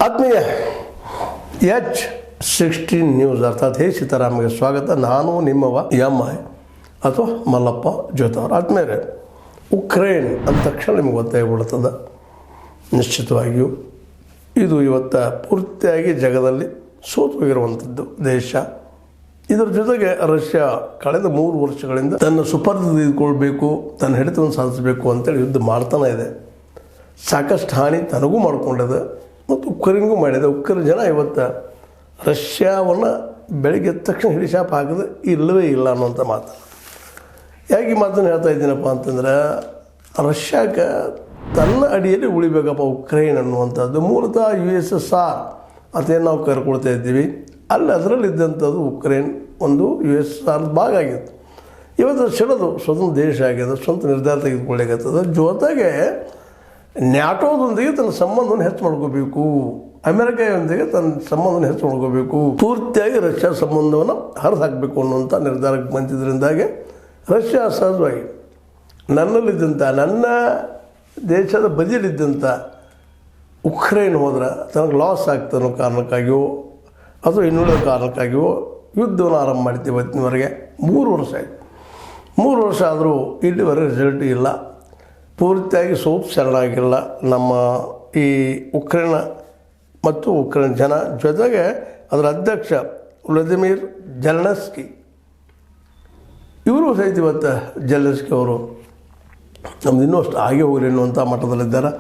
ಆತ್ಮೀಯ H16 news ಅರ್ಥಾತ್ ಹೇ ಸೀತಾರಾಮಗೆ ಸ್ವಾಗತ. ನಾನು ನಿಮ್ಮವ ಎಂ.ಐ. ಅಥವಾ ಮಲ್ಲಪ್ಪ ಜೋತವ್ರು. ಆದ್ಮೇಲೆ ಉಕ್ರೇನ್ ಅಂದ ತಕ್ಷಣ ನಿಮಗೆ ಗೊತ್ತಾಗ್ಬಿಡ್ತದೆ ನಿಶ್ಚಿತವಾಗಿಯೂ. ಇದು ಇವತ್ತು ಪೂರ್ತಿಯಾಗಿ ಜಗದಲ್ಲಿ ಸೋತು ಹೋಗಿರುವಂಥದ್ದು ದೇಶ. ಇದರ ಜೊತೆಗೆ ರಷ್ಯಾ ಕಳೆದ 3 ವರ್ಷಗಳಿಂದ ತನ್ನ ಸುಪರ್ದ ತೆಗೆದುಕೊಳ್ಬೇಕು, ತನ್ನ ಹಿಡಿತವನ್ನು ಸಾಧಿಸಬೇಕು ಅಂತೇಳಿ ಯುದ್ಧ ಮಾಡ್ತಾನೆ ಇದೆ. ಸಾಕಷ್ಟು ಹಾನಿ ತನಗೂ ಮಾಡಿಕೊಂಡಿದೆ ಮತ್ತು ಉಕ್ರೇನ್ಗೂ ಮಾಡಿದೆ. ಉಕ್ರೇನ್ ಜನ ಇವತ್ತು ರಷ್ಯಾವನ್ನು ಬೆಳಗ್ಗೆ ಎದ್ದ ತಕ್ಷಣ ಹಿಡಿಶಾಪ್ ಹಾಕಿದೆ ಇಲ್ಲವೇ ಇಲ್ಲ ಅನ್ನೋಂಥ ಮಾತು. ಯಾಕೆ ಈ ಮಾತನ್ನು ಹೇಳ್ತಾ ಇದ್ದೀನಪ್ಪ ಅಂತಂದರೆ, ರಷ್ಯಾಕ್ಕೆ ತನ್ನ ಅಡಿಯಲ್ಲಿ ಉಳಿಬೇಕಪ್ಪ ಉಕ್ರೇನ್ ಅನ್ನುವಂಥದ್ದು. ಮೂಲತಃ USSR ಅದೇನು ನಾವು ಕರ್ಕೊಳ್ತಾ ಇದ್ದೀವಿ, ಅಲ್ಲಿ ಅದರಲ್ಲಿದ್ದಂಥದ್ದು ಉಕ್ರೇನ್ ಒಂದು USSR ಭಾಗ ಆಗಿತ್ತು. ಇವತ್ತು ಸಿಡೋದು ಸ್ವತಂತ್ರ ದೇಶ ಆಗಿದೆ, ಸ್ವಂತ ನಿರ್ಧಾರ ತೆಗೆದುಕೊಳ್ಳಿಕತ್ತದ. ಜೊತೆಗೆ ನ್ಯಾಟೋದೊಂದಿಗೆ ತನ್ನ ಸಂಬಂಧವನ್ನು ಹೆಚ್ಚು ಮಾಡ್ಕೋಬೇಕು, ಅಮೆರಿಕೆಯೊಂದಿಗೆ ತನ್ನ ಸಂಬಂಧವನ್ನು ಹೆಚ್ಚು ಮಾಡ್ಕೋಬೇಕು, ಪೂರ್ತಿಯಾಗಿ ರಷ್ಯಾ ಸಂಬಂಧವನ್ನು ಹರಿದು ಹಾಕಬೇಕು ಅನ್ನುವಂಥ ನಿರ್ಧಾರಕ್ಕೆ ಬಂದಿದ್ದರಿಂದಾಗಿ ರಷ್ಯಾ ಸಹಜವಾಗಿ ನನ್ನಲ್ಲಿದ್ದಂಥ, ನನ್ನ ದೇಶದ ಬದಿಯಲ್ಲಿದ್ದಂಥ ಉಕ್ರೇನ್ ಹೋದ್ರೆ ತನಗೆ ಲಾಸ್ ಆಗ್ತದೆ ಅನ್ನೋ ಕಾರಣಕ್ಕಾಗಿಯೋ ಅಥವಾ ಇನ್ನುಳಿದ ಕಾರಣಕ್ಕಾಗಿಯೋ ಯುದ್ಧವನ್ನು ಆರಂಭ ಮಾಡ್ತೀವಿ. ಇವತ್ತಿನವರೆಗೆ 3 ವರ್ಷ ಆಯಿತು. 3 ವರ್ಷ ಆದರೂ ಇಲ್ಲಿವರೆಗೆ ರಿಸಲ್ಟ್ ಇಲ್ಲ. ಪೂರ್ತಿಯಾಗಿ ಸೋತು ಶರಣಾಗಿಲ್ಲ ನಮ್ಮ ಈ ಉಕ್ರೇನ್ ಮತ್ತು ಉಕ್ರೇನ್ ಜನ. ಜೊತೆಗೆ ಅದರ ಅಧ್ಯಕ್ಷ ವ್ಲಾದಿಮಿರ್ ಜೆಲೆನ್ಸ್ಕಿ ಇವರು ಸಹಿತ ಇವತ್ತು ಜೆಲೆನ್ಸ್ಕಿ ಅವರು ನಮ್ದು ಇನ್ನೂ ಅಷ್ಟು ಹಾಗೆ ಹೋಗಲಿ ಅನ್ನುವಂಥ ಮಟ್ಟದಲ್ಲಿದ್ದಾರೆ.